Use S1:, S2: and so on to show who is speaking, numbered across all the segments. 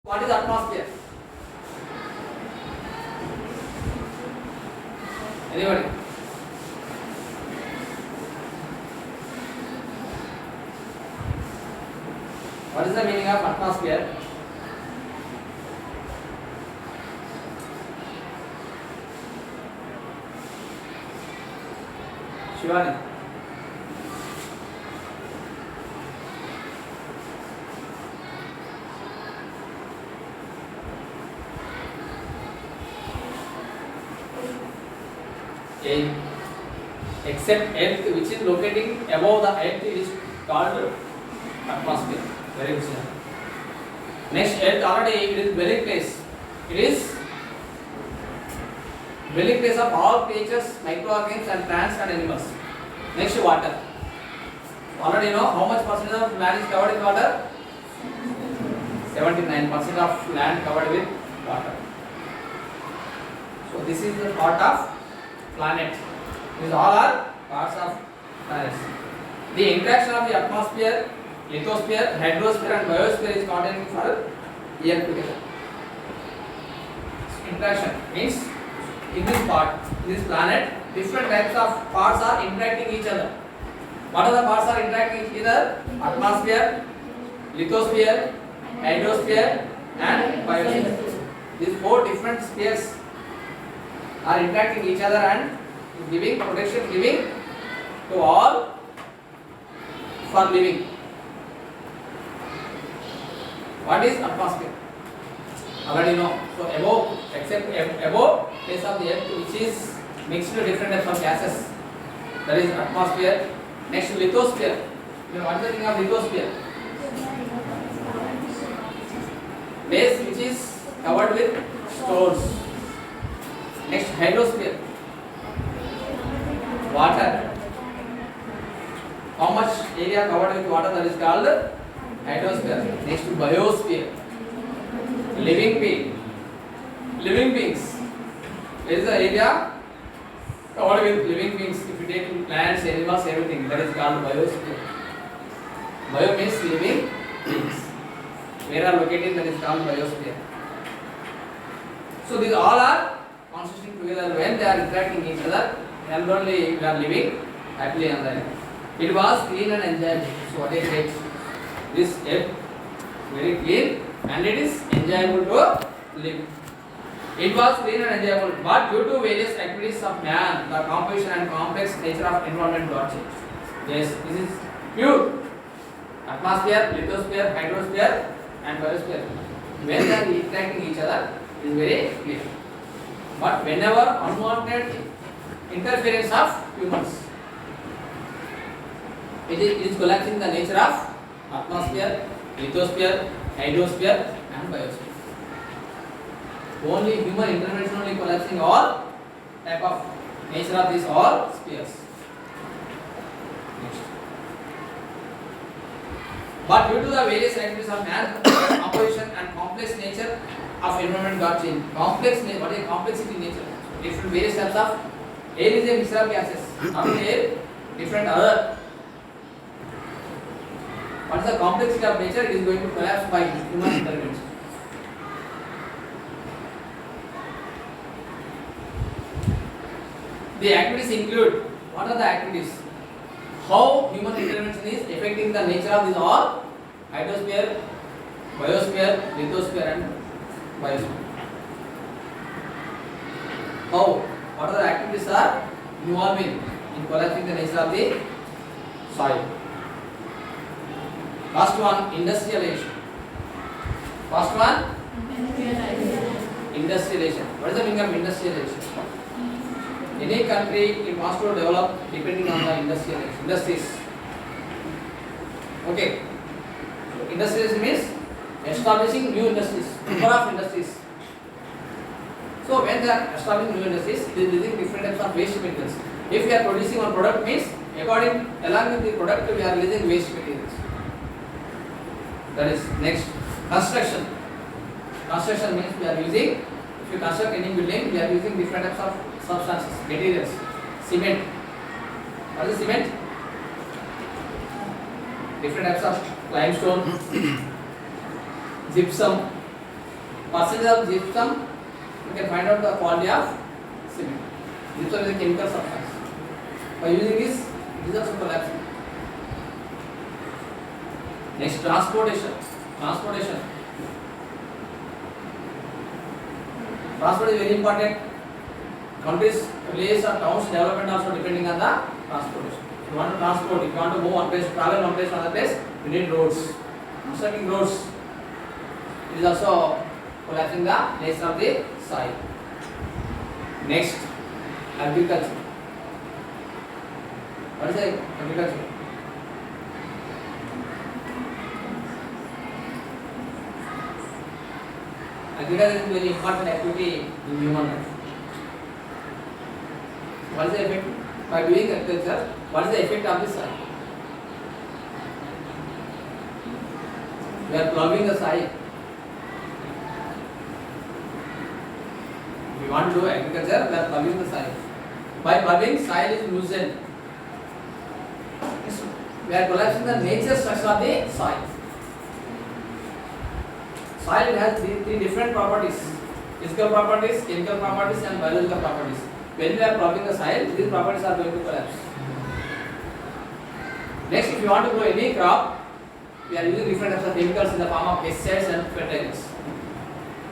S1: What is atmosphere? Anybody? What is the meaning of atmosphere? Shivani. A. Except earth which is locating above the earth is called atmosphere. Very good. Sir. Next, earth already it is dwelling place. It is dwelling place of all creatures, microorganisms and plants and animals. Next, water. Already know how much percentage of land is covered with water? 79% of land covered with water. So this is the part of planet. These all are parts of planets. The interaction of the atmosphere, lithosphere, hydrosphere and biosphere is containing for air together. Interaction means in this part, in this planet, different types of parts are interacting each other. What are the parts are interacting each other? Atmosphere, lithosphere, hydrosphere and biosphere. These four different spheres are interacting each other and giving protection, giving to all for living. What is atmosphere? Already know. So above, except above place of the earth which is mixed with different types of gases, that is atmosphere. Next, lithosphere. You know what is the thing of lithosphere? Place which is covered with stones. Next, hydrosphere. Water. How much area covered with water, that is called hydrosphere. Next, biosphere. Living being. Living beings. There is the area covered with living beings. If you take plants, animals, everything, that is called biosphere. Bio means living beings. Where are located, that is called biosphere. So these all are consisting together when they are interacting each other, and only we are living happily on the earth. It was clean and enjoyable. So what is it? This earth very clean and it is enjoyable to live. It was clean and enjoyable, but due to various activities of man, the composition and complex nature of environment got changed. Yes, this is pure atmosphere, lithosphere, hydrosphere and biosphere. When they are interacting each other, it is very clear. But whenever unwanted interference of humans, it is collapsing the nature of atmosphere, lithosphere, hydrosphere and biosphere. Only human intervention only collapsing all type of nature of these all spheres. Next. But due to the various activities of man, composition and complex nature of environment got changed. Complex nature, what is complexity in nature? Different various types of air is a mixture of gases. Not only air, different other. What is the complexity of nature? It is going to collapse by human intervention. The activities include, what are the activities? How human intervention is affecting the nature of these all hydrosphere, biosphere, lithosphere and biosphere. How? What are the activities are involving in collapsing the nature of the soil? First one, industrialization. First one, industrialization. What is the meaning of industrialization? Any country it wants to develop depending on the industries. Okay. So industrialization means establishing new industries, number of industries. So when they are establishing new industries, they are using different types of waste materials. If we are producing one product means along with the product we are releasing waste materials. That is next, construction. Construction means we are using, if you construct any building, we are using different types of substances, materials. Cement. What is cement? Different types of limestone, gypsum, percentage of gypsum, you can find out the quality of cement. Gypsum is a chemical substance. By using this, it is also collapsing. Next, transportation. Transport is very important. Countries, place or towns development also depending on the transportation. If you want to transport, if you want to move one place, travel one place to another place, you need roads. Constructing roads, it is also collapsing the nature of the soil. Next, agriculture. What is agriculture? Agriculture is a very important activity in human life. What is the effect? By doing agriculture, what is the effect of the soil? We are ploughing the soil. If we want to do agriculture, we are ploughing the soil. By ploughing, soil is loosened. We are collapsing the nature structure of the soil. Soil has three different properties: physical properties, chemical properties, and biological properties. When we are ploughing the soil, these properties are going to collapse. Next, if you want to grow any crop, we are using different types of chemicals in the form of pesticides and fertilizers.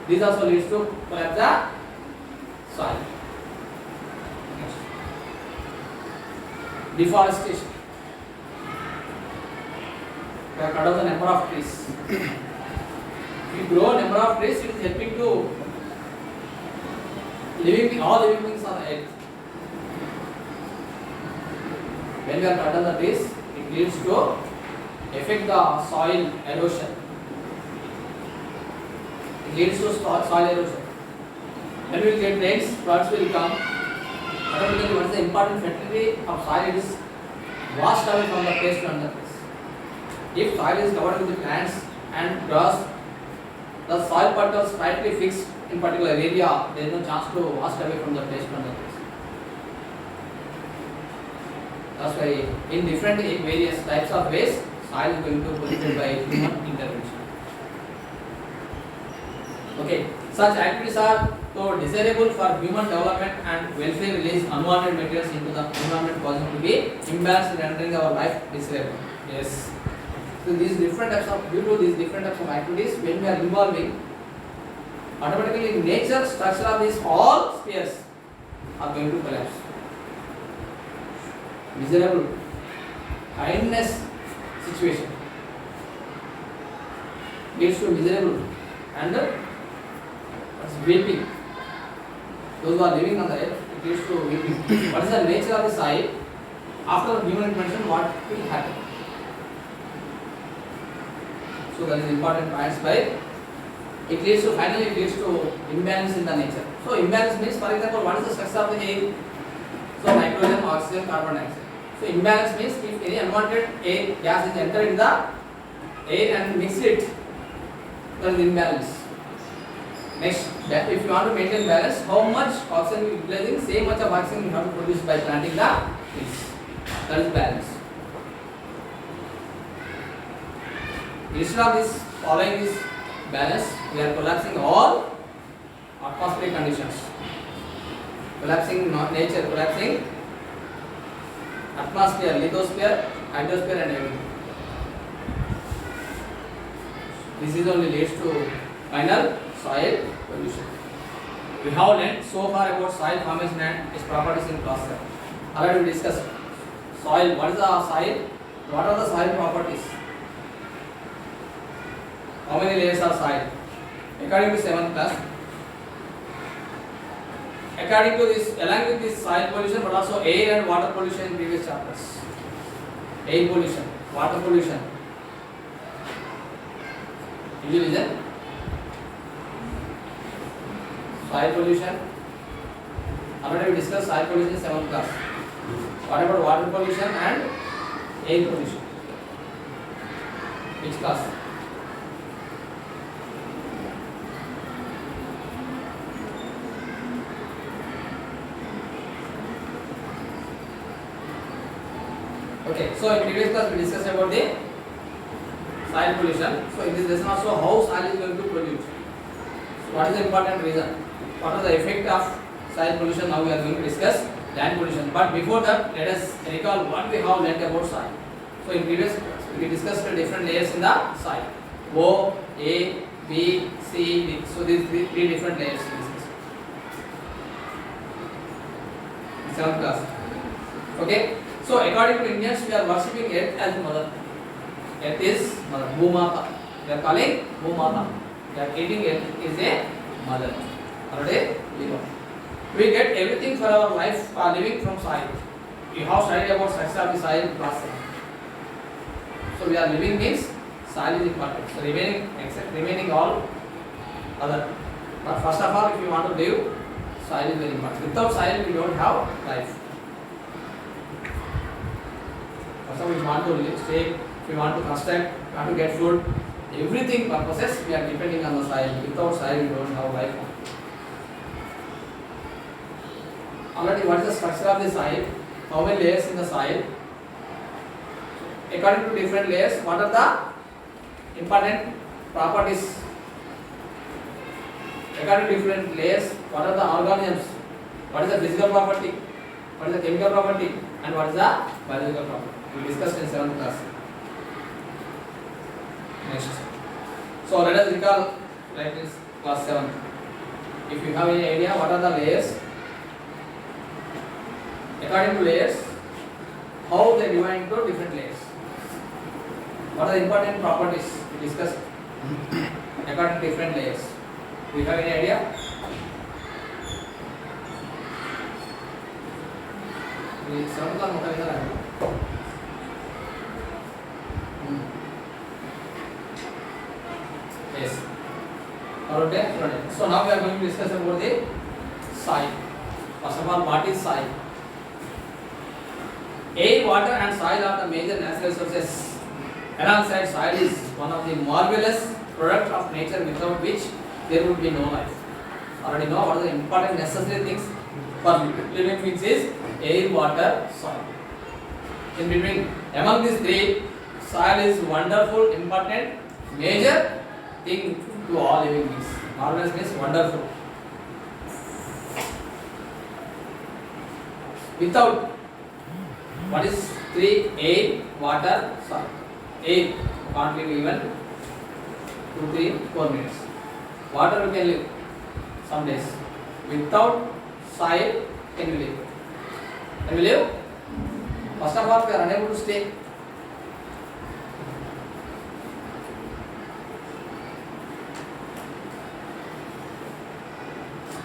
S1: This also leads to collapse the soil. Next, deforestation. We have cut down the number of trees. If you grow a number of trees, it is helping to all living beings on the earth. When we are cut down the trees, it leads to affect the soil erosion. It leads to soil erosion. When we will get rains, floods will come. Automatically, what is the important fertility of soil? It is washed away from the place to another place. If soil is covered with plants and grass, the soil particles tightly fixed in particular area, there is no chance to wash away from the place to another place. That's why in different various types of ways, soil is going to be polluted by human intervention. Okay, such activities are so desirable for human development and welfare, release unwanted materials into the environment, causing to be imbalanced, rendering our life desirable. Yes. So due to these different types of activities, when we are involving, automatically nature structure of these all spheres are going to collapse. Miserable, kindness situation leads to miserable and weeping. Those who are living on the earth, it leads to weeping. What is the nature of the soil? After human intervention, what will happen? So that is important points by it leads to imbalance in the nature. So imbalance means, for example, what is the structure of the air? So nitrogen, oxygen, carbon dioxide. So imbalance means if any unwanted air gas is entered in the air and mix it, that is imbalance. Next, that if you want to maintain balance, how much oxygen you are utilizing, same much of oxygen you have to produce by planting the trees. That is balance. Instead of this following this balance, we are collapsing all atmospheric conditions. Collapsing nature, collapsing atmosphere, lithosphere, hydrosphere and everything. This is only leads to final soil pollution. We have learned so far about soil formation and its properties in class 7. Already we discussed soil. What is the soil? What are the soil properties? How many layers are soil? According to 7th class. According to this, along with this soil pollution, but also air and water pollution in previous chapters. Air pollution, water pollution. Did you listen? Soil pollution. Already we discussed soil pollution in 7th class. What about water pollution and air pollution? Which class? Okay, so in previous class we discussed about the soil pollution. So in this lesson also how soil is going to produce. So what is the important reason? What is the effect of soil pollution? Now we are going to discuss land pollution. But before that, let us recall what we have learnt about soil. So in previous class, we discussed the different layers in the soil. O, A, B, C, D. So these three different layers. In 7th class. Okay. So according to Indians, we are worshipping Earth as mother. Earth is mother. Bhumata. We are calling Bhumata. We are eating Earth is a mother. Already we get everything for our life living from soil. We have studied about structure of the soil class 7. So we are living means soil is important. So remaining all other. But first of all, if you want to live, soil is very important. Without soil, we don't have life. First of all, we want to live, stay, we want to construct, we want to get food, everything purposes we are depending on the soil. Without soil, we don't have life. Already, what is the structure of the soil? How many layers in the soil? According to different layers, what are the important properties? According to different layers, what are the organisms? What is the physical property? What is the chemical property? And what is the biological property? We discussed in 7th class. Next. So let us recall like this class 7. If you have any idea what are the layers? According to layers, how they divide into different layers. What are the important properties we discussed according to different layers? Do you have any idea? Yes. Alright. So now we are going to discuss about the soil. First of all, what is soil? Air, water and soil are the major natural resources. Alongside, soil is one of the marvelous products of nature without which there would be no life. Already know what are the important necessary things for living beings is air, water, soil. In between, among these three, soil is wonderful, important, major thing to all living beings. Marvelous means wonderful. Without, what is three? Air, water, soil. Air can't live even 2, 3, 4 minutes. Water we can live some days. Without soil, can we live? Can we live? First of all, we are unable to stay.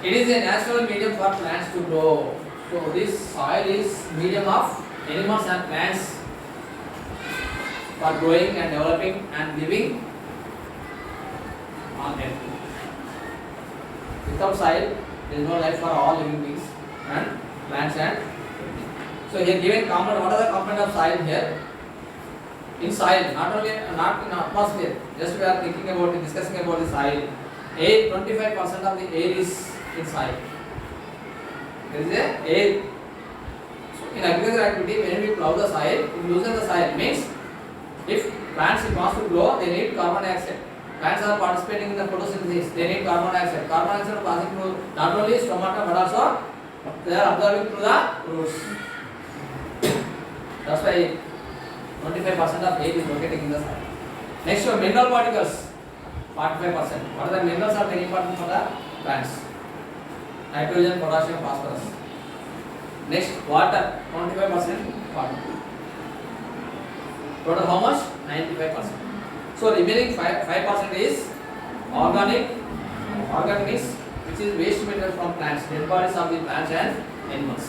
S1: It is a natural medium for plants to grow. So this soil is medium of animals and plants for growing and developing and living on earth. Without soil, there is no life for all living beings and plants and so here given component, what are the components of soil here? In soil, not in atmosphere, just we are thinking about discussing about the soil. Air, 25% of the air is in soil. There is a air. So in agricultural activity, when we plow the soil, we loosen the soil. Means if plants wants to grow, they need carbon dioxide. Plants are participating in the photosynthesis. They need carbon dioxide. Carbon dioxide is passing through not only stomata but also they are absorbing through the roots. That's why 25% of air is located in the soil. Next, mineral particles, 45%. What are the minerals are very important for the plants? Nitrogen, potassium, phosphorus. Next, water, 25% water. Total how much? 95%. So remaining 5% is organic. Organic means which is waste material from plants, dead bodies of the plants and animals.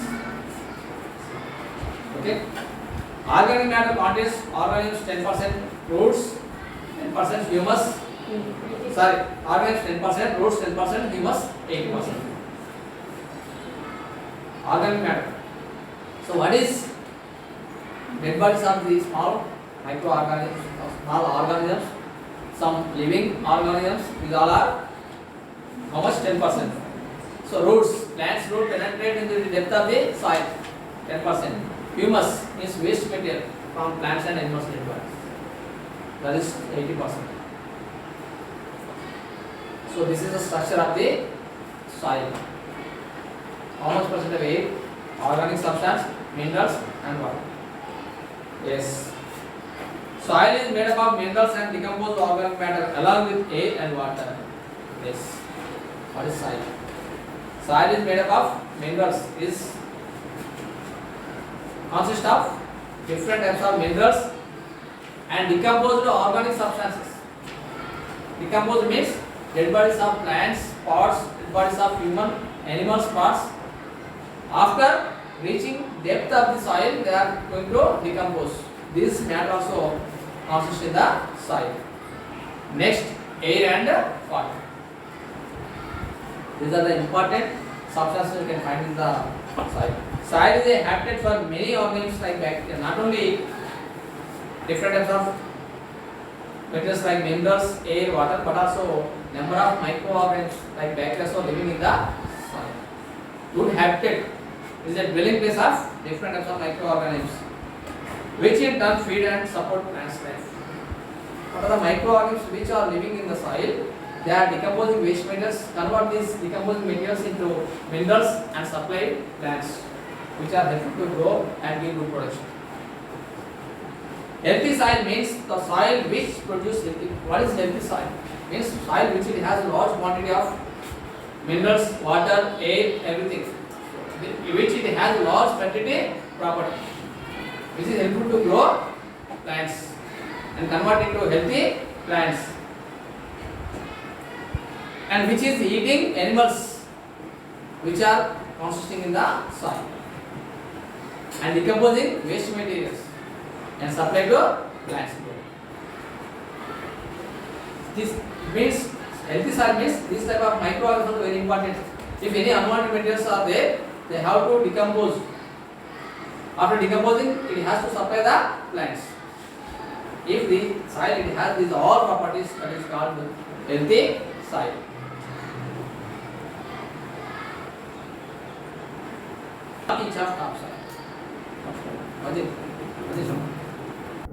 S1: Okay. Organic matter contains organisms 10%, roots 10%, humus. Sorry, organisms 10%, roots 10%, humus 80%. Organic matter. So what is dead bodies of the small microorganisms, small organisms, some living organisms, these all are how much? 10%. So roots, plants root penetrate into the depth of the soil, 10%. Humus is waste material from plants and animals dead bodies. That is 80%. So this is the structure of the soil. How much percent of air, organic substance, minerals and water? Yes. Soil is made up of minerals and decomposed organic matter along with air and water. Yes. What is soil? Soil is made up of minerals. Is consist of different types of minerals and decomposed organic substances. Decomposed means dead bodies of plants, parts, dead bodies of human, animals parts. After reaching depth of the soil, they are going to decompose. This matter also consists in the soil. Next, air and water. These are the important substances you can find in the soil. Soil is a habitat for many organisms like bacteria. Not only different types of materials like minerals, air, water, but also number of microorganisms like bacteria also living in the soil. Good habitat is a dwelling place of different types of microorganisms, which in turn feed and support plants' life. What are the microorganisms which are living in the soil? They are decomposing waste materials, convert these decomposing materials into minerals and supply plants, which are helpful to grow and give good production. Healthy soil means the soil which produces healthy. What is healthy soil? Means soil which it has a large quantity of minerals, water, air, everything, which it has large fertility property, which is helpful to grow plants and convert into healthy plants, and which is eating animals which are consisting in the soil and decomposing waste materials and supply to plants. This means healthy soil means this type of microorganisms are very important. If any unwanted materials are there, they have to decompose. After decomposing, it has to supply the plants. If the soil it has these all properties, that is called healthy soil. Each of topsoil. What is